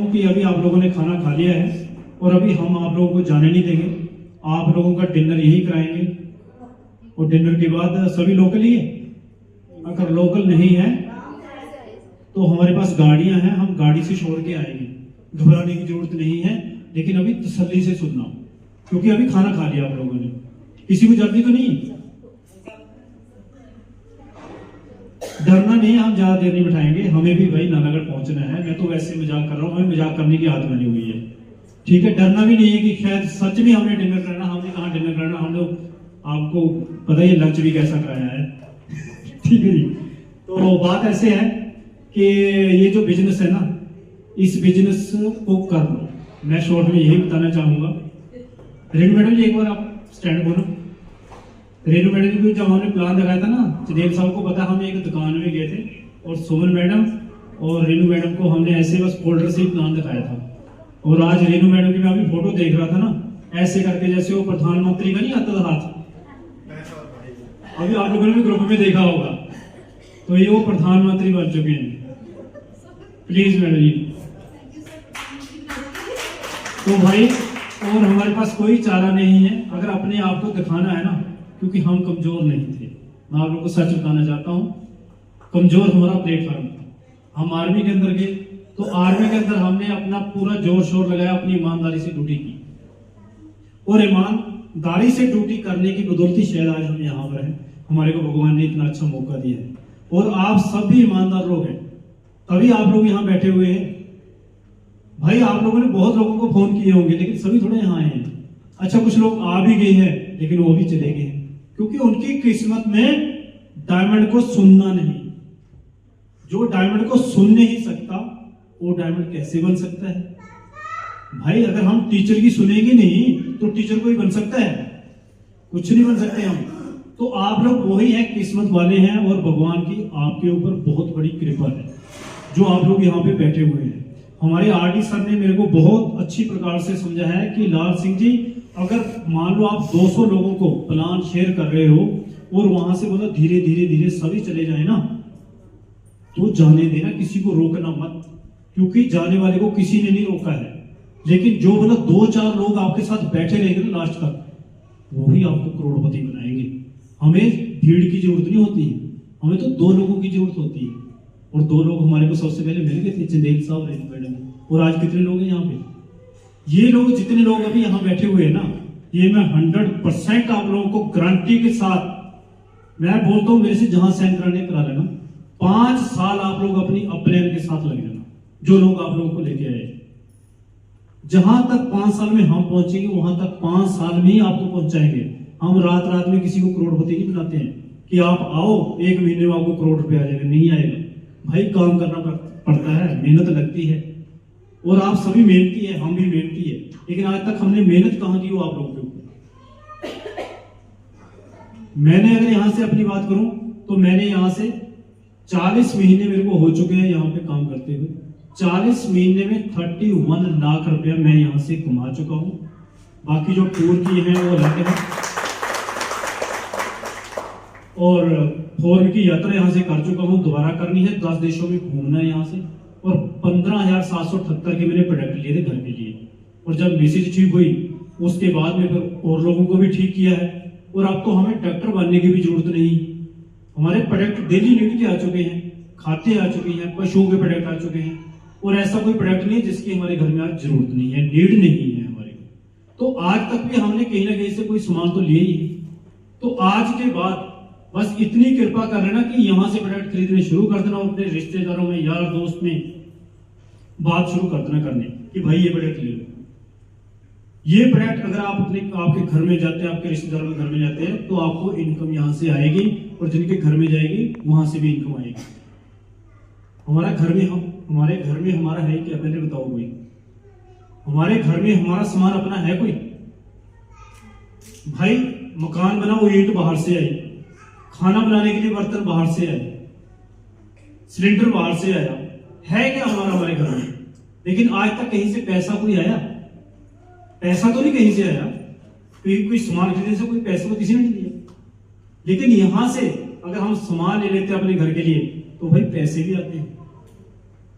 कि अभी आप लोगों ने खाना खा लिया है और अभी हम आप लोगों को जाने नहीं देंगे। आप लोगों का डिनर यही कराएंगे और डिनर के बाद सभी लोकल ही है। अगर लोकल नहीं है तो हमारे पास गाड़ियां हैं, हम गाड़ी से छोड़ के आएंगे। घबराने की जरूरत नहीं है, लेकिन अभी तसल्ली से सुनना, क्योंकि अभी खाना खा लिया आप लोगों ने। किसी को जल्दी तो नहीं है, डरना नहीं है। हम ज्यादा देर नहीं बिठाएंगे, हमें भी भाई नालागढ़ पहुंचना है। मैं तो वैसे मजाक कर रहा हूँ, हमें मजाक करने की आदत बनी हुई है, ठीक है। डरना भी नहीं है कि शायद सच में हमने डिनर करना। हमने कहा डिनर करना, हम लोग आपको पता ही लंच भी कैसा कराया है, ठीक है जी। तो बात ऐसे है कि ये जो बिजनेस है ना, इस बिजनेस को कर लो। मैं शॉर्ट में यही बताना चाहूंगा। रेणु मैडम जी एक बार आप स्टैंड बोलो। रेणु मैडम जी को जब हमने प्लान लगाया था ना, चदेल साहब को पता, हम एक दुकान में गए थे और सुमन मैडम और रेणु मैडम को हमने ऐसे बस फोल्डर से ही प्लान दिखाया था। और आज रेणु मैडम की मैं अभी फोटो देख रहा था ना, ऐसे करके जैसे वो प्रधानमंत्री का नहीं आता था हाथ, अभी आप लोगों ने भी ग्रुप में देखा होगा, तो ये वो प्रधानमंत्री बन चुके हैं। प्लीज मैडम जी। तो भाई और हमारे पास कोई चारा नहीं है, अगर अपने आप को दिखाना है ना, क्योंकि हम कमजोर नहीं थे। मैं आप लोगों को सच बताना चाहता हूँ, कमजोर हमारा प्लेटफॉर्म था। हम आर्मी के अंदर गए तो आर्मी के अंदर हमने अपना पूरा जोर शोर लगाया, अपनी ईमानदारी से ड्यूटी की, और ईमानदारी से ड्यूटी करने की बदौलती शायद आज हम यहाँ पर हैं। हमारे को भगवान ने इतना अच्छा मौका दिया है और आप सब भी ईमानदार लोग हैं, तभी आप लोग यहाँ बैठे हुए हैं। भाई आप लोगों ने बहुत लोगों को फोन किए होंगे, लेकिन सभी थोड़े यहाँ आए हैं। अच्छा, कुछ लोग आ भी गए हैं, लेकिन वो भी चले गए हैं, क्योंकि उनकी किस्मत में डायमंड को सुनना नहीं। जो डायमंड को सुन नहीं सकता, वो डायमंड कैसे बन सकता है? भाई अगर हम टीचर की सुनेंगे नहीं तो टीचर कोई बन सकता है? कुछ नहीं बन सकते हम। तो आप लोग वही है, किस्मत वाले हैं, और भगवान की आपके ऊपर बहुत बड़ी कृपा है जो आप लोग यहाँ पे बैठे हुए हैं। हमारे आरडी सर ने मेरे को बहुत अच्छी प्रकार से समझाया है कि लाल सिंह जी, अगर मान लो आप 200 लोगों को प्लान शेयर कर रहे हो और वहां से बोला धीरे धीरे धीरे सभी चले जाए ना, तो जाने देना, किसी को रोकना मत, क्योंकि जाने वाले को किसी ने नहीं रोका है। लेकिन जो बोला 2-4 लोग आपके साथ बैठे रहेंगे ना लास्ट तक, वो ही आपको करोड़पति बनाएंगे। हमें भीड़ की जरूरत नहीं होती है, हमें तो 2 लोगों की जरूरत होती है, और 2 लोग हमारे को सबसे पहले मिल गए थे, चंदेल साहब, रेणु मैडम। और आज कितने लोग हैं यहाँ पे? ये लोग, जितने लोग अभी यहाँ बैठे हुए हैं ना, ये मैं 100% आप लोगों को गारंटी के साथ मैं बोलता हूँ, मेरे से जहां साइन कराने करा लेना। 5 साल आप लोग अपनी अपलाइन के साथ लग जाना। जो लोग आप लोगों को लेके आए, जहां तक 5 साल में हम पहुंचेंगे, वहां तक 5 साल में ही आपको पहुंचाएंगे। हम रात रात में किसी को करोड़पति नहीं बनाते हैं कि आप आओ 1 महीने में आपको करोड़ रुपया आ जाएगा, नहीं आएगा। भाई काम करना पड़ता है, मेहनत लगती है, और आप सभी मेहनती है, हम भी मेहनती है, लेकिन आज तक हमने मेहनत कहां की हो आप लोगों के ऊपर? मैंने अगर यहां से अपनी बात करूं तो मैंने यहां से 40 महीने मेरे को हो चुके हैं यहाँ पे काम करते हुए। 40 महीने में 31 लाख रुपया मैं यहां से कमा चुका हूं। बाकी जो टूर किए हैं वो अलग है, और फॉरेन की यात्रा यहां से कर चुका हूं, दोबारा करनी है। 10 देशों में घूमना है यहां से, और 15,778 के मैंने प्रोडक्ट लिए थे घर के लिए। और जब मैसेज ठीक हुई उसके बाद में फिर और लोगों को भी ठीक किया है। और अब तो हमें डॉक्टर बनने की भी जरूरत नहीं, हमारे प्रोडक्ट डेली नीड के आ चुके हैं, खाते आ चुके हैं, पशुओं के प्रोडक्ट आ चुके हैं, और ऐसा कोई प्रोडक्ट नहीं है जिसकी हमारे घर में आज जरूरत नहीं है, नीड नहीं है हमारे को। तो आज तक भी हमने कहीं ना कहीं से कोई सामान तो लिया ही। तो आज के बाद बस इतनी कृपा कर लेना कि यहां से प्रोडक्ट खरीदने शुरू कर देना, और अपने रिश्तेदारों में, यार दोस्त में बात शुरू कर देना करने कि भाई ये प्रोडक्ट ले लो। ये प्रोडक्ट अगर आप आपके घर में जाते हैं, आपके रिश्तेदारों के घर में जाते हैं, तो आपको इनकम यहां से आएगी, और जिनके घर में जाएगी वहां से भी इनकम आएगी। हमारे घर में हमारा है क्या? पहले बताओ कोई। हमारे घर में हमारा सामान अपना है कोई? भाई मकान बना, वो ईंट बाहर से आई, खाना बनाने के लिए बर्तन बाहर से आए, सिलेंडर बाहर से आया, है क्या हमारे घर में? लेकिन आज तक कहीं से पैसा कोई आया? पैसा तो नहीं कहीं से आया, कोई सामान खरीदने से कोई पैसा तो किसी ने नहीं दिया। लेकिन यहां से अगर हम सामान ले लेते हैं अपने घर के लिए, तो भाई पैसे भी आते हैं।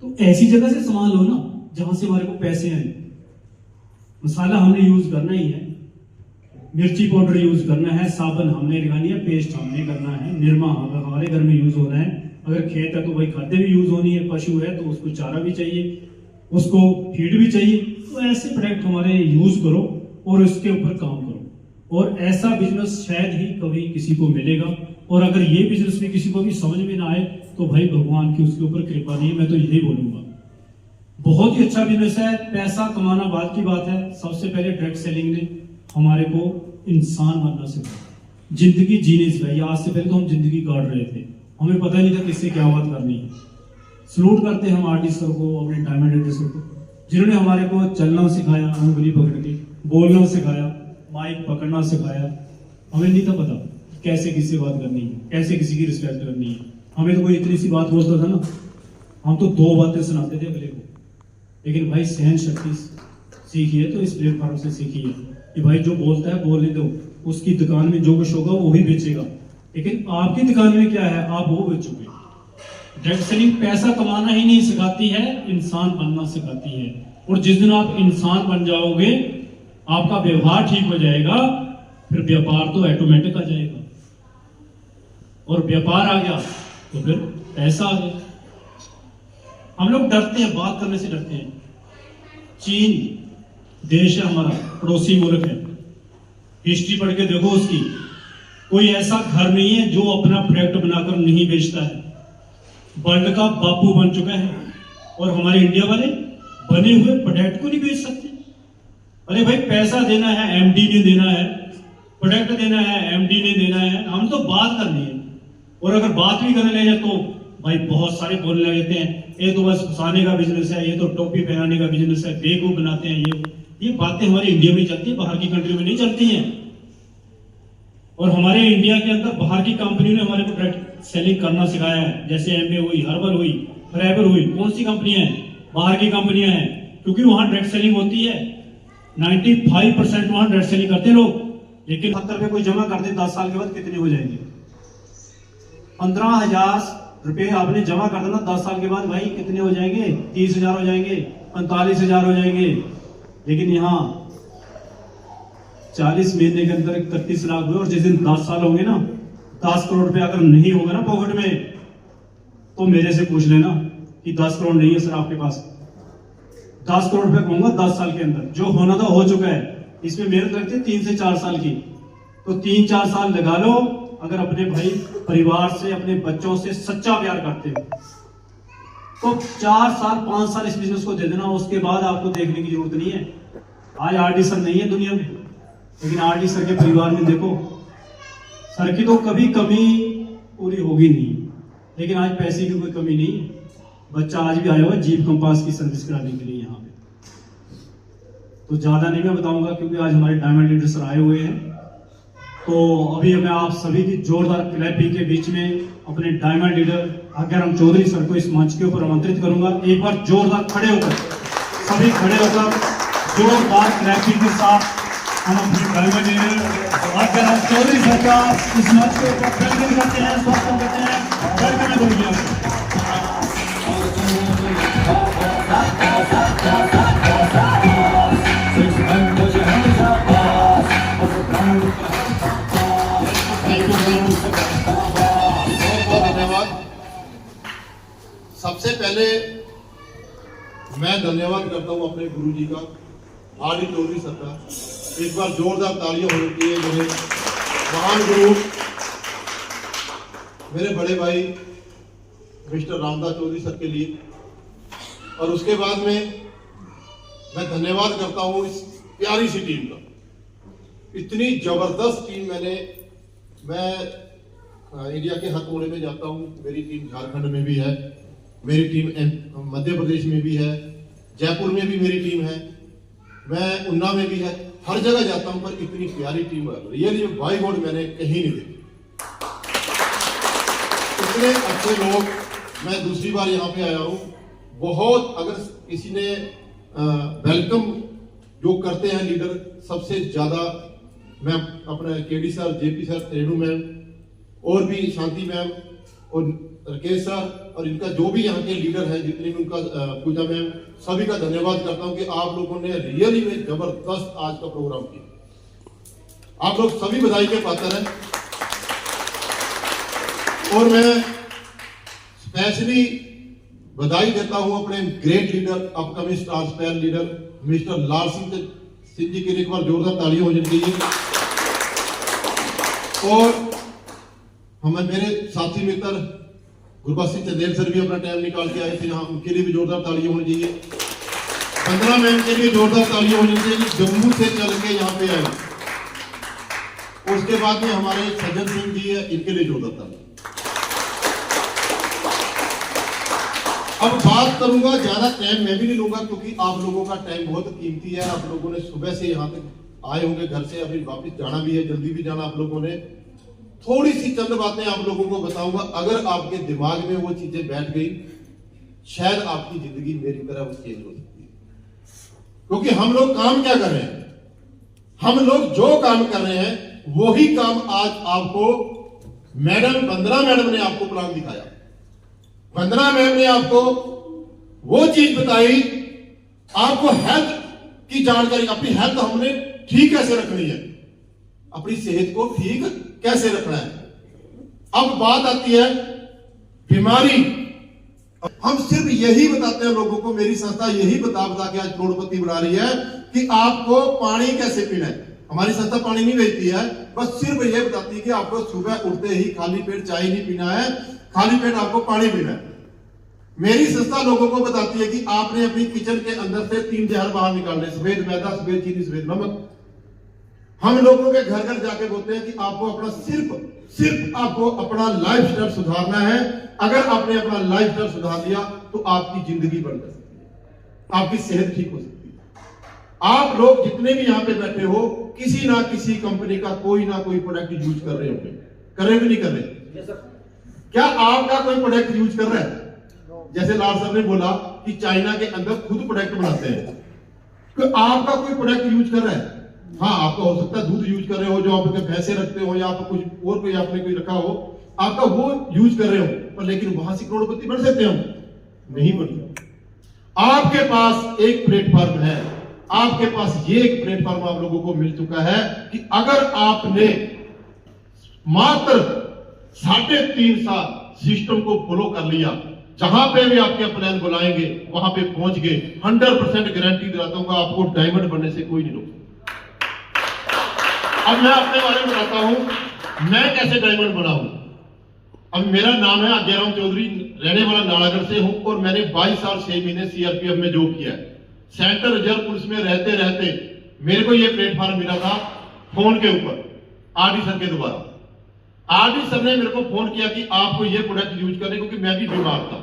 तो ऐसी जगह से सामान लो ना जहां से हमारे को पैसे आए। मसाला हमने यूज करना ही है, मिर्ची पाउडर यूज करना है, साबुन हमने लगानी है, पेस्ट हमने करना है, निरमा हमारे घर में यूज होना है। अगर खेत है तो भाई खाद्य भी यूज होनी है, पशु है तो उसको चारा भी चाहिए, उसको फीड भी चाहिए। तो ऐसे प्रोडक्ट हमारे यूज करो और उसके ऊपर काम करो, और ऐसा बिजनेस शायद ही कभी किसी को मिलेगा। और अगर ये बिजनेस भी किसी को भी समझ में ना आए तो भाई भगवान की उसके ऊपर कृपा नहीं है, मैं तो यही बोलूंगा। बहुत ही अच्छा बिजनेस है, पैसा कमाना बाद की बात है। सबसे पहले डायरेक्ट सेलिंग ने हमारे को इंसान बनना सिखाया, जिंदगी जीने सिखाई। आज से पहले तो हम जिंदगी काट रहे थे, हमें पता नहीं था किससे क्या बात करनी है। सलूट करते हैं हम आर्टिस्ट को, अपने डायमंड आर्टिस्ट को, जिन्होंने हमारे को चलना सिखाया, उंगली पकड़ के बोलना सिखाया, माइक पकड़ना सिखाया। हमें नहीं था पता कैसे किसी से बात करनी है, कैसे किसी की रिस्पेक्ट करनी है। हमें तो कोई इतनी सी बात बोलता था ना, हम तो 2 बातें सुनाते थे अगले को। लेकिन भाई सहन शक्ति सीखी है तो इस प्लेटफॉर्म से सीखी है कि भाई जो बोलता है बोलने दो, उसकी दुकान में जो कुछ होगा वो ही बेचेगा। लेकिन आपकी दुकान में क्या है, आप वो बेचोगे। डायरेक्ट सेलिंग पैसा कमाना ही नहीं सिखाती है, इंसान बनना सिखाती है। और जिस दिन आप इंसान बन जाओगे, आपका व्यवहार ठीक हो जाएगा, फिर व्यापार तो ऑटोमेटिक आ जाएगा। और व्यापार आ गया तो फिर पैसा आ गया। हम लोग डरते हैं, बात करने से डरते हैं। चीन देश है हमारा, पड़ोसी मुल्क है, हिस्ट्री पढ़ के देखो उसकी, कोई ऐसा घर नहीं है जो अपना प्रोडक्ट बनाकर नहीं बेचता है। वर्ल्ड का बापू बन चुका है, और हमारे इंडिया वाले बने हुए प्रोडक्ट को नहीं बेच सकते। अरे भाई पैसा देना है, एमडी ने देना है, प्रोडक्ट देना है, एमडी ने देना है, हम तो बात करनी है। और अगर बात भी करने लगे तो भाई बहुत सारे बोलने लगते हैं, ये तो बस फंसाने का बिजनेस है, ये तो टोपी पहनाने का बिजनेस है, बेवकूफ बनाते हैं। ये बातें हमारे इंडिया में चलती है, बाहर की कंट्री में नहीं चलती हैं। और हमारे इंडिया के अंदर बाहर की कंपनियों ने हमारे को डायरेक्ट सेलिंग करना सिखाया है, जैसे एमवे हुई, हर्बल हुई, फॉरएवर हुई। कौन सी कंपनियां हैं? बाहर की कंपनियां हैं, क्योंकि वहां डायरेक्ट सेलिंग होती है। 95% वहां डायरेक्ट सेलिंग करते हैं लोग। लेकिन 70 रुपए कोई जमा कर दे, 10 साल के बाद कितने हो जाएंगे? 15,000 रुपए आपने जमा कर देना, 10 साल के बाद भाई कितने हो जाएंगे? 30,000 हो जाएंगे, 45,000 हो जाएंगे। लेकिन यहाँ 40 महीने के अंदर 31 लाख हुए, और जिस दिन 10 साल होंगे ना, 10 करोड़ रुपए अगर नहीं होगा ना पॉकेट में, तो मेरे से पूछ लेना कि 10 करोड़ नहीं है सर आपके पास। 10 करोड़ रुपए कहूंगा 10 साल के अंदर, जो होना था हो चुका है। इसमें मेहनत लगती है 3 से 4 साल की, तो 3-4 साल लगा लो। अगर अपने भाई परिवार से, अपने बच्चों से सच्चा प्यार करते हो तो 4 साल 5 साल इस बिजनेस को दे देना, उसके बाद आपको देखने की जरूरत नहीं है। आज आरडी सर नहीं है दुनिया में, लेकिन आरडी सर के परिवार में देखो, सर की तो कभी कमी पूरी होगी नहीं, लेकिन आज पैसे की कोई कमी नहीं है। बच्चा आज भी आया हुआ जीप कंपास की सर्विस कराने के लिए यहाँ पे। तो ज्यादा नहीं मैं बताऊंगा, क्योंकि आज हमारे डायमंड लीडर सर आए हुए हैं। तो अभी मैं आप सभी की जोरदार क्लैपिंग के बीच में अपने diamond leader Agyaram Chaudhary sir को इस मंच के ऊपर आमंत्रित करूंगा। एक बार जोरदार खड़े होकर, सभी खड़े होकर जोरदार क्लैपिंग के साथ हम अपने diamond leader Agyaram Chaudhary sir का इस मंच के ऊपर वेलकम करते हैं, स्वागत करते हैं। वेलकम करिए। सबसे पहले मैं धन्यवाद करता हूं अपने गुरुजी का, आरडी चौधरी सर का। एक बार जोरदार तालियां होनी चाहिए मेरे महान गुरु, मेरे बड़े भाई मिस्टर रामदास चौधरी सर के लिए। और उसके बाद में मैं धन्यवाद करता हूं इस प्यारी सी टीम का। इतनी जबरदस्त टीम मैं इंडिया के हर कोने में जाता हूं, मेरी टीम झारखंड में भी है, मेरी टीम मध्य प्रदेश में भी है, जयपुर में भी मेरी टीम है, मैं उन्ना में भी है, हर जगह जाता हूं। पर इतनी प्यारी टीम रियली बाय गॉड मैंने कहीं नहीं देखी। इतने अच्छे लोग, मैं दूसरी बार यहाँ पे आया हूँ। बहुत, अगर किसी ने वेलकम जो करते हैं लीडर, सबसे ज्यादा मैं अपने KD sir, JP sir, Renu ma'am और भी शांति मैम और राकेश सर और इनका जो भी यहाँ के लीडर हैं, जितने भी उनका पूजा मैम, सभी का धन्यवाद करता हूँ कि आप लोगों ने रियली में जबरदस्त आज का प्रोग्राम किया। आप लोग सभी बधाई के पात्र हैं। और मैं स्पेशली बधाई देता हूं अपने great leader, upcoming star spare leader mister Lal Singh ji के लिए एक बार जोरदार तालियां हो जानी चाहिए। और हमें मेरे साथी मित्र गुरबख्श सिंह चंदेल सर भी अपना टाइम निकाल के आए थे यहाँ, उनके लिए भी जोरदार तालियां होनी चाहिए। 15 मैम के लिए जोरदार तालियां होनी चाहिए, जम्मू से चल के यहाँ पे आए। उसके बाद में हमारे सज्जन सिंह जी है, इनके लिए जोरदार तालियां। अब बात करूंगा, ज्यादा टाइम मैं भी नहीं लूंगा क्योंकि आप लोगों का टाइम बहुत कीमती है। आप लोगों ने सुबह से यहाँ तक आए होंगे घर से, अभी वापस जाना भी है, जल्दी भी जाना आप लोगों ने। थोड़ी सी चंद बातें आप लोगों को बताऊंगा, अगर आपके दिमाग में वो चीजें बैठ गई, शायद आपकी जिंदगी मेरी तरह चेंज हो सकती है। क्योंकि हम लोग काम क्या कर रहे हैं, हम लोग जो काम कर रहे हैं वही काम आज आपको मैडम वंदना मैडम ने आपको प्लान दिखाया। वंदना मैम ने आपको वो चीज बताई, आपको हेल्थ की जानकारी, अपनी हेल्थ हमने ठीक कैसे रखनी है, अपनी सेहत को ठीक कैसे रखना है। अब बात आती है बीमारी, हम सिर्फ यही बताते हैं लोगों को, मेरी संस्था यही बता के आज करोड़पति बना रही है कि आपको पानी कैसे पीना है। हमारी संस्था पानी नहीं बेचती है, बस सिर्फ ये बताती है कि आपको सुबह उठते ही खाली पेट चाय नहीं पीना है, खाली पेट आपको पानी पीना है। मेरी संस्था लोगों को बताती है कि आपने अपनी किचन के अंदर से 3 जहर बाहर निकालने, सफेद मैदा, सफेद चीनी, सफेद नमक। हम लोगों के घर घर जाके बोलते हैं कि आपको अपना सिर्फ आपको अपना लाइफस्टाइल सुधारना है। अगर आपने अपना लाइफस्टाइल सुधार लिया तो आपकी जिंदगी बढ़ सकती है, आपकी सेहत ठीक हो सकती है। आप लोग जितने भी यहाँ पे बैठे हो, किसी ना किसी कंपनी का कोई ना कोई प्रोडक्ट यूज कर रहे होंगे, कर रहे भी नहीं कर रहे? क्या आपका कोई प्रोडक्ट यूज कर रहा है? जैसे लाल सर ने बोला कि चाइना के अंदर खुद प्रोडक्ट बनाते हैं, तो आपका कोई प्रोडक्ट यूज कर रहा है? हाँ, आपका हो सकता है दूध यूज कर रहे हो, जो आप भैंसे रखते हो या आप कुछ और कोई आपने कोई रखा हो, आपका वो यूज कर रहे हो, पर लेकिन वहां से करोड़पति बन सकते हो? नहीं बन सकते। आपके पास एक प्लेटफॉर्म है, आपके पास ये एक प्लेटफॉर्म आप लोगों को मिल चुका है कि अगर आपने मात्र 3.5 साल सिस्टम को फॉलो कर लिया, जहां पे भी आपके प्लान बुलाएंगे वहां पे पहुंच गए, 100% गारंटी दिलाता हूं आपको डायमंड बनने से कोई नहीं रोक। अब मैं अपने बारे में बताता हूं मैं कैसे डायमंड बना हूं। अब मेरा नाम है अजयराम चौधरी, रहने वाला नालागढ़ से हूं और मैंने 22 साल 6 महीने सीआरपीएफ में जॉब किया है। सेंट्रल रिजर्व पुलिस में रहते रहते मेरे को यह प्लेटफॉर्म मिला था फोन के ऊपर, आरडी सर के द्वारा। आरडी सर ने मेरे को फोन किया कि आपको ये प्रोडक्ट यूज करने, क्योंकि मैं भी बीमार था।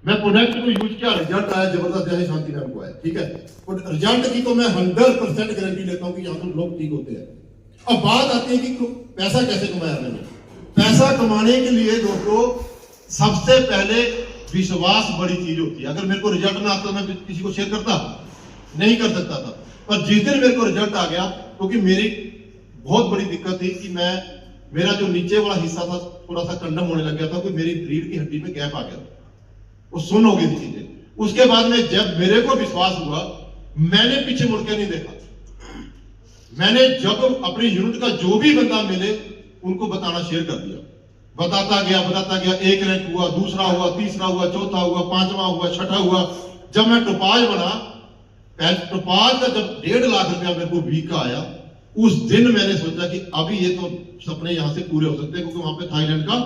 मैं प्रोडक्ट को यूज किया, रिजल्ट आया जबरदस्त, जय शांति नाम को आया, ठीक है। रिजल्ट की तो मैं 100% गारंटी लेता हूं कि यहाँ तो लोग ठीक होते हैं। अब बात आती है कि पैसा कैसे कमाया मैंने। पैसा कमाने के लिए दोस्तों सबसे पहले विश्वास बड़ी चीज होती है। अगर मेरे को रिजल्ट ना आता, मैं किसी को शेयर करता नहीं कर सकता था, पर जिस दिन मेरे को रिजल्ट आ गया, क्योंकि मेरी बहुत बड़ी दिक्कत थी कि मेरा जो नीचे वाला हिस्सा था थोड़ा सा कंडम होने लग गया था, कि मेरी रीढ़ की हड्डी में गैप आ गया, वो सुन हो गई थी चीजें। उसके बाद में जब मेरे को विश्वास हुआ, मैंने पीछे मुड़ के नहीं देखा। मैंने जब अपनी यूनिट का जो भी बंदा मिले उनको बताना शेयर कर दिया, बताता गया। 1 रैंक हुआ, दूसरा हुआ, तीसरा हुआ, चौथा हुआ, 5वां हुआ, 6ठा हुआ। जब मैं टोपाज बना, टोपाज का जब 1.5 लाख रुपया मेरे को वीक का आया, उस दिन मैंने सोचा कि अभी ये तो सपने यहां से पूरे हो सकते हैं, क्योंकि वहां पे थाईलैंड का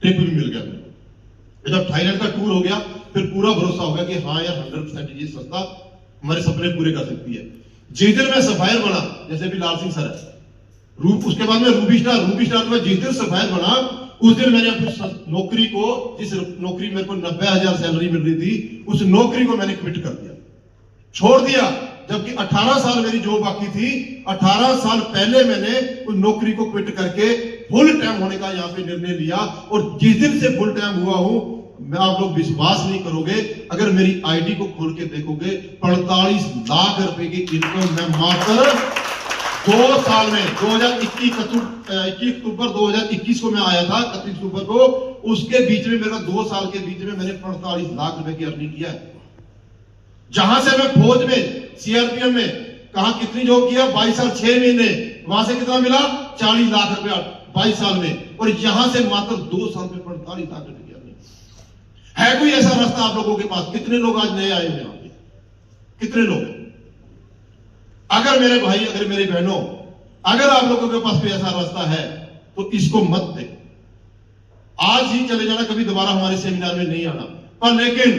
ट्रिप भी मिल गया मेरे को। जब थाईलैंड का टूर हो गया, फिर पूरा भरोसा हो गया कि हाँ यार 100% ये संस्था हमारे सपने पूरे कर सकती है। जिस दिन मैं सफायर बना, जैसे भी लाल सिंह सर है, उसके बाद में रूबी स्टार में जिस दिन सफायर बना, उस दिन मैंने अपनी नौकरी को, जिस नौकरी मेरे को 90,000 सैलरी मिल रही थी, उस नौकरी को मैंने क्विट कर दिया, छोड़ दिया। जबकि 18 साल मेरी जॉब बाकी थी, 18 साल पहले मैंने उस नौकरी को क्विट करके फुल टाइम होने का यहाँ पे निर्णय लिया। और जिस दिन से फुल टाइम हुआ हूं, मैं, आप लोग विश्वास नहीं करोगे, अगर मेरी आईडी को खोल के देखोगे, 45 लाख रुपए की इनकम मैं मात्र 2 साल में 2021 अक्टूबर 2021 को मैं आया था, 31 अक्टूबर को। उसके बीच में मेरा 2 साल के बीच में मैंने 48 लाख रुपए की अर्निंग किया है। जहां से मैं फौज में सीआरपीएफ में कहा कितनी जॉब किया, 22 साल 6 महीने, वहां से कितना मिला, 40 लाख रुपया 22 साल में। और यहां से मात्र 2 साल में 48 लाख रुपए की अर्निंग। है कोई ऐसा रास्ता आप लोगों के पास? कितने लोग आज नए आए हुए यहाँ पे? कितने लोग? अगर मेरे भाई, अगर मेरी बहनों, अगर आप लोगों के पास कोई ऐसा रास्ता है तो इसको मत दे। आज ही चले जाना, कभी दोबारा हमारे सेमिनार में नहीं आना। पर लेकिन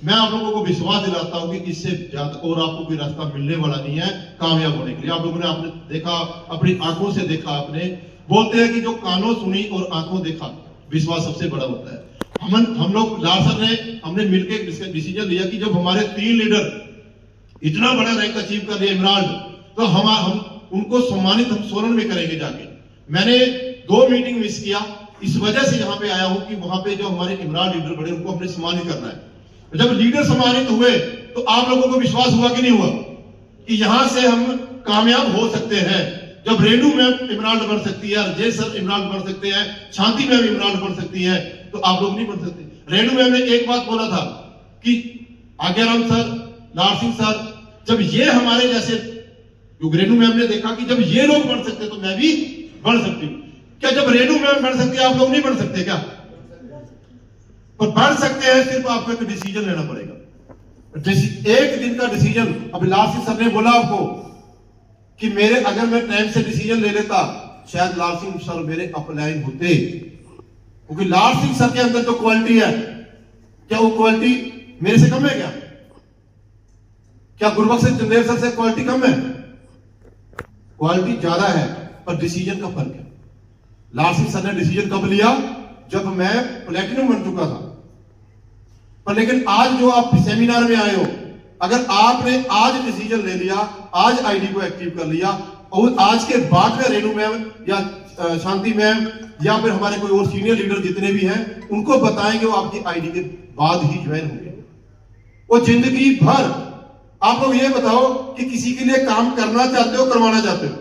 मैं आप लोगों को विश्वास दिलाता हूं कि इससे ज्यादा और आपको कोई रास्ता मिलने वाला नहीं है कामयाब होने के लिए। आप लोगों ने आपने देखा, अपनी आंखों से देखा। आपने बोलते हैं कि जो कानों सुनी और आंखों देखा, विश्वास सबसे बड़ा होता है। हम लोग लाल सर ने, हमने मिलकर डिसीजन लिया कि जब हमारे 3 लीडर इतना बड़ा रैंक अचीव कर लिया इमराल्ड, तो हम उनको सम्मानित हम सोलन में करेंगे जाके। मैंने 2 मीटिंग मिस किया, इस वजह से यहाँ पे आया हूं कि वहां पे जो हमारे इमराल्ड लीडर बड़े, उनको हमने सम्मानित करना है। जब लीडर सम्मानित हुए तो आप लोगों को विश्वास हुआ कि नहीं हुआ कि यहां से हम कामयाब हो सकते हैं। जब रेणु मैम इमराल्ड बन सकती है, अजय सर इमराल्ड बन सकते हैं, शांति मैम इमराल्ड बन सकती है, तो आप लोग नहीं बन सकते। रेणु मैम ने एक बात बोला था कि आज्ञाराम सर, लाल सिंह सर, जब ये हमारे जैसे, रेणु मैम ने देखा कि जब ये लोग बन सकते तो मैं भी बन सकती हूँ। क्या जब रेणु मैम बन सकती है, आप लोग नहीं बन सकते क्या? पर बढ़ सकते हैं, सिर्फ आपको एक डिसीजन लेना पड़ेगा। एक दिन का डिसीजन। अभी लाल सिंह सर ने बोला आपको कि मेरे, अगर मैं टाइम से डिसीजन ले लेता, शायद लाल सिंह सर मेरे अपलाइन होते। क्योंकि लाल सिंह सर के अंदर जो क्वालिटी है, क्या वो क्वालिटी मेरे से कम है? क्या गुरबख्श चंदेल सर से क्वालिटी कम है? क्वालिटी ज्यादा है, पर डिसीजन का फर्क है। लाल सिंह सर ने डिसीजन कब लिया? जब मैं प्लेटिनम बन चुका था। पर लेकिन आज जो आप सेमिनार में आए हो, अगर आपने आज डिसीजन ले लिया, आज आईडी को एक्टिव कर लिया, और आज के बाद में रेणु मैम या शांति मैम या फिर हमारे कोई और सीनियर लीडर जितने भी हैं, उनको बताएंगे, वो आपकी आईडी के बाद ही ज्वाइन होंगे। वो जिंदगी भर आप लोग ये बताओ कि किसी के लिए काम करना चाहते हो, करवाना चाहते हो?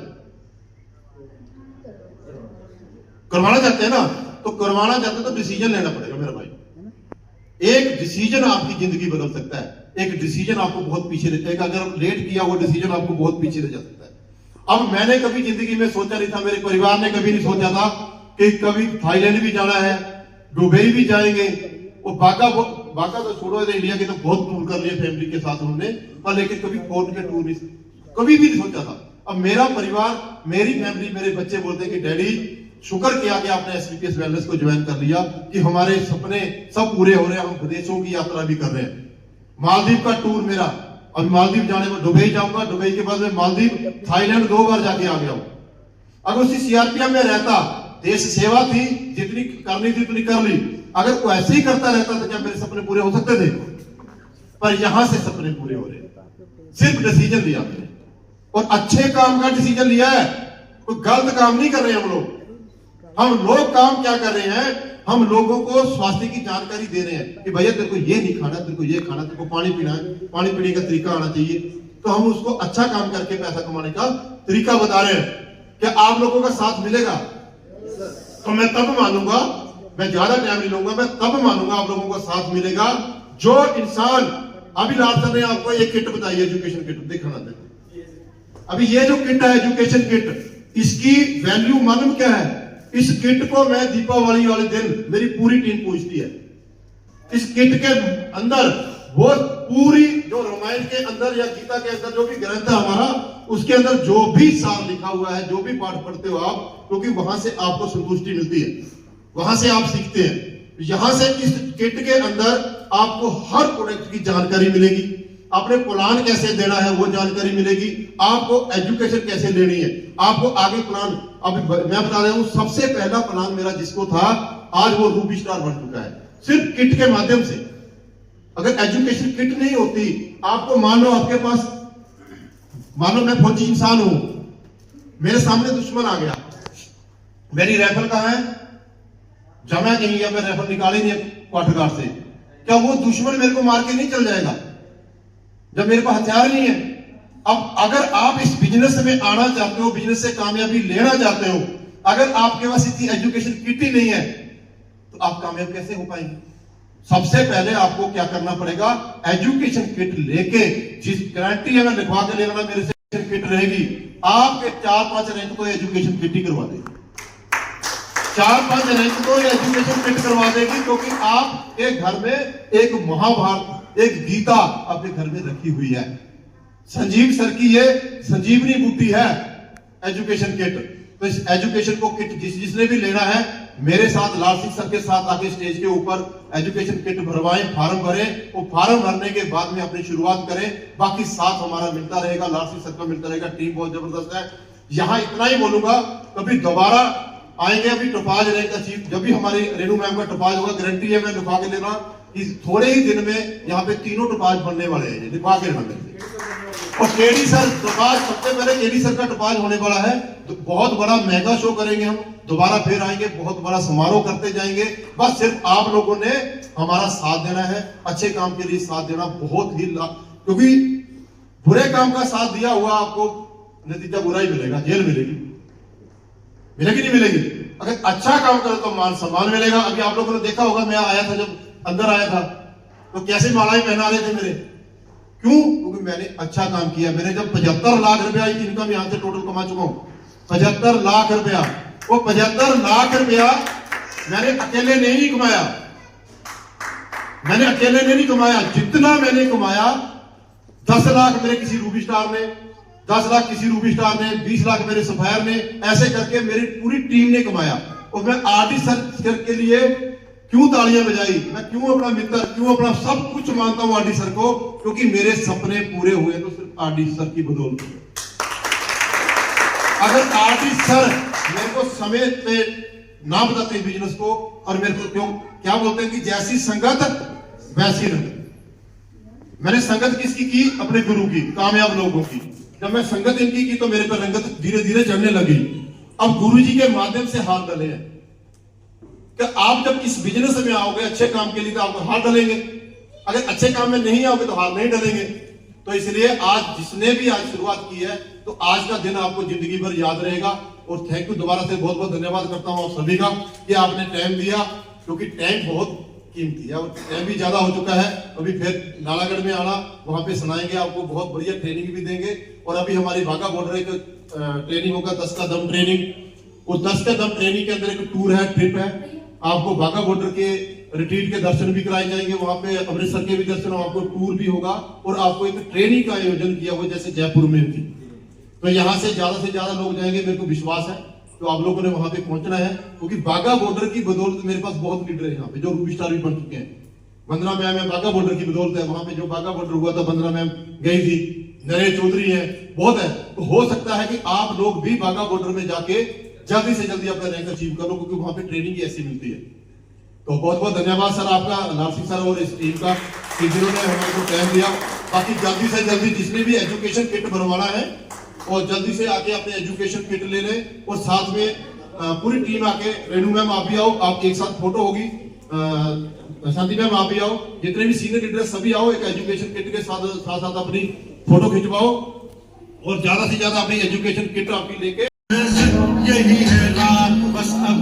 करवाना चाहते हैं ना? तो करवाना चाहते हो तो डिसीजन लेना पड़ेगा मेरा भाई। एक डिसीजन आपकी जिंदगी बदल सकता है। एक डिसीजन आपको बहुत पीछे ले जाएगा। अगर लेट किया वो डिसीजन आपको बहुत पीछे ले जा सकता है। अब मैंने कभी जिंदगी में सोचा नहीं था, मेरे परिवार ने कभी नहीं सोचा था कि कभी थाईलैंड भी जाना है, दुबई भी जाएंगे। वो बाका तो छोड़ो, इंडिया के तो बहुत टूर कर लिए फैमिली के साथ हमने, पर लेकिन कभी फॉरेन के टूर नहीं, कभी भी नहीं सोचा था। अब मेरा परिवार, मेरी फैमिली, मेरे बच्चे बोलते हैं कि डैडी शुक्र किया कि आपने एसवीपीएस वेलनेस को ज्वाइन कर लिया, कि हमारे सपने सब पूरे हो रहे हैं, हम विदेशों की यात्रा भी कर रहे हैं। मालदीव का टूर मेरा, अब मालदीव जाने में दुबई जाऊंगा, दुबई के बाद में मालदीव, थाईलैंड 2 बार जाके आ गया हूं। अगर उसी सीआरपीएफ में रहता, देश सेवा थी, जितनी करनी थी उतनी कर ली। अगर वो ऐसे ही करता रहता तो क्या मेरे सपने पूरे हो सकते थे? पर यहां से सपने पूरे हो रहे हैं, सिर्फ डिसीजन लिया मैंने, और अच्छे काम का डिसीजन लिया है। कोई गलत काम नहीं कर रहे हम लोग। हम लोग काम क्या कर रहे हैं? हम लोगों को स्वास्थ्य की जानकारी दे रहे हैं कि भैया तेरे को ये नहीं खाना, तेरे को ये खाना, तेरे को पानी पीना है, पानी पीने का तरीका आना चाहिए। तो हम उसको अच्छा काम करके पैसा कमाने का तरीका बता रहे हैं। क्या आप लोगों का साथ मिलेगा? तो मैं तब मानूंगा, मैं ज्यादा टाइम नहीं लूंगा, मैं तब मानूंगा आप लोगों का साथ मिलेगा। जो इंसान, अभी लाल सर ने आपको एक किट बताई, एजुकेशन किट, दिखाना देखो। अभी ये जो किट है एजुकेशन किट, इसकी वैल्यू मालूम क्या है? इस किट को मैं दीपावली वाले दिन, मेरी पूरी टीम पूछती है, इस किट के अंदर वो पूरी जो रामायण के अंदर या गीता के अंदर जो भी ग्रंथ है हमारा, उसके अंदर जो भी सार लिखा हुआ है, जो भी पाठ पढ़ते हो आप, क्योंकि वहां से आपको संतुष्टि मिलती है, वहां से आप सीखते हैं। यहां से इस किट के अंदर आपको हर प्रोडक्ट की जानकारी मिलेगी, आपने प्लान कैसे देना है वो जानकारी मिलेगी, आपको एजुकेशन कैसे लेनी है, आपको आगे प्लान। अभी मैं बता रहा हूं, सबसे पहला प्लान मेरा जिसको था, आज वो रूबी स्टार बन चुका है, सिर्फ किट के माध्यम से। अगर एजुकेशन किट नहीं होती, आपको मान लो आपके पास, मान लो मैं फौजी इंसान हूं, मेरे सामने दुश्मन आ गया, मेरी राइफल कहां है? जमा कहीं गया, मैं राइफल निकाली नहीं क्वार्टर से, क्या वो दुश्मन मेरे को मार के नहीं चल जाएगा? जब मेरे पास हथियार नहीं है, अब अगर आप इस बिजनेस में आना चाहते हो, बिजनेस से कामयाबी लेना चाहते हो, अगर आपके पास इतनी एजुकेशन किट ही नहीं है तो आप कामयाब कैसे हो पाएंगे? सबसे पहले आपको क्या करना पड़ेगा, एजुकेशन किट लेके, जिस गारंटी है मैं लिखवा के लेना मेरे से किट रहेगी, आपके 4-5 रैंक तो एजुकेशन किट ही करवा देगी। 4-5 रैंक तो एजुकेशन किट करवा देगी, क्योंकि आपके घर में एक महाभारत, एक गीता आपके घर में रखी हुई है। संजीव सर की ये संजीवनी बूटी है एजुकेशन किट। तो इस एजुकेशन को किट जिसने भी लेना है, मेरे साथ लाल सिंह सर के साथ आके स्टेज के ऊपर एजुकेशन किट भरवाएं, फार्म भरें, वो फार्म भरने के बाद में अपनी शुरुआत करें। बाकी साथ हमारा मिलता रहेगा, लाल सिंह सर का मिलता रहेगा, टीम बहुत जबरदस्त है। यहाँ इतना ही बोलूंगा, कभी दोबारा आएंगे, अभी टपाज रैंक अचीव, जब भी हमारी रेनू मैम का टपाज होगा, गारंटी है, मैं लिखवा के लेना, इस थोड़े ही दिन में यहाँ पे 3 टपाज बनने वाले हैं, लिखवा के लेना। और केडी सर टपाज, सबसे पहले केडी सर का टपाज होने वाला है, तो बहुत बड़ा मेगा शो करेंगे हम, दोबारा फिर आएंगे, बहुत बड़ा समारोह करते जाएंगे। बस सिर्फ आप लोगों ने हमारा साथ देना है, अच्छे काम के लिए साथ देना बहुत ही, क्योंकि बुरे काम का साथ दिया हुआ आपको नतीजा बुरा ही मिलेगा, जेल मिलेगी, मिलेगी नहीं मिलेगी। अगर अच्छा काम करो तो मान सम्मान मिलेगा। अभी आप लोगों ने देखा होगा, मैं आया था, जब अंदर आया था तो कैसे मालाएं पहना रहे थे मेरे, क्यों? क्योंकि मैंने अच्छा काम किया। मैंने जब 75 लाख रुपया इनकम यहां से टोटल कमा चुका हूं, 75 लाख रुपया, वो 75 लाख रुपया मैंने अकेले नहीं कमाया, मैंने अकेले नहीं कमाया, जितना मैंने कमाया 10 लाख मेरे किसी रूबी स्टार ने, 10 लाख किसी रूबी स्टार ने, 20 लाख मेरे सफायर ने, ऐसे करके मेरी पूरी टीम ने कमाया। और मैं आरडी सर के लिए क्यों तालियां बजाई, मैं क्यों अपना मित्र, क्यों अपना सब कुछ मानता हूं आरडी सर को, क्योंकि मेरे सपने पूरे हुए तो सिर्फ आरडी सर की बदौलत। अगर आरडी सर मेरे को समय पे ना बताते बिजनेस को, और मेरे को क्यों क्या बोलते हैं कि जैसी संगत वैसी रंगत। मैंने संगत किसकी की? अपने गुरु की, कामयाब लोगों की। जब मैं संगत इनकी की तो मेरे पर रंगत धीरे धीरे चढ़ने लगी। अब गुरु जी के माध्यम से हाथ डले हैं कि आप जब इस बिजनेस में आओगे अच्छे काम के लिए तो आपको हाथ डलेंगे, अगर अच्छे काम में नहीं आओगे तो हाथ नहीं डलेंगे। तो इसलिए आज जिसने भी आज शुरुआत की है, तो आज का दिन आपको जिंदगी भर याद रहेगा। और थैंक यू, दोबारा से बहुत बहुत धन्यवाद करता हूं आप सभी का कि आपने टाइम दिया, क्योंकि टाइम बहुत कीमती है और टाइम भी ज्यादा हो चुका है। अभी फिर नालागढ़ में आना, वहां पे सुनाएंगे आपको, बहुत बढ़िया ट्रेनिंग भी देंगे। और अभी हमारी वाघा बॉर्डर एक ट्रेनिंग होगा, 10 का दम ट्रेनिंग, और 10 का दम ट्रेनिंग के अंदर एक टूर है, ट्रिप है, आपको वाघा बॉर्डर के रिट्रीट के दर्शन भी कराए जाएंगे, वहां पे अमृतसर के भी दर्शन, आपको टूर भी होगा, और आपको एक ट्रेनिंग का आयोजन किया हुआ जैसे जयपुर में थी। तो यहाँ से ज्यादा लोग जाएंगे, मेरे को विश्वास है। तो आप लोगों ने वहां पे पहुंचना है, क्योंकि वाघा बॉर्डर की बदौलत मेरे पास बहुत लीडर है यहाँ पे जो रूबी स्टार भी बन चुके हैं। वंदना मैम है, वाघा बॉर्डर की बदौलत है, वहां पे जो वाघा बॉर्डर हुआ था वंदना मैम गई थी, नरेश चौधरी है, बहुत है। तो हो सकता है कि आप लोग भी वाघा बॉर्डर में जाके जल्दी से जल्दी अपना रैंक अचीव कर लो, क्योंकि वहां पे ट्रेनिंग ऐसी मिलती है। तो बहुत बहुत धन्यवाद सर आपका, लाल सिंह सर और इस टीम का, कि जिन्होंने हमारे को टाइम दिया। बाकी जल्दी से जल्दी जिसने भी एजुकेशन किट बनवाना है, और जल्दी से आके अपने एजुकेशन किट ले लें। और साथ में पूरी टीम आके, रेनू मैम आप भी आओ, आप एक साथ फोटो होगी, शांति मैम आप भी आओ, जितने भी सीनियर लीडर सभी आओ, एक एजुकेशन किट के साथ साथ अपनी फोटो खिंचवाओ, और ज्यादा से ज्यादा अपनी एजुकेशन किट आपकी लेके, यही है रात बस अब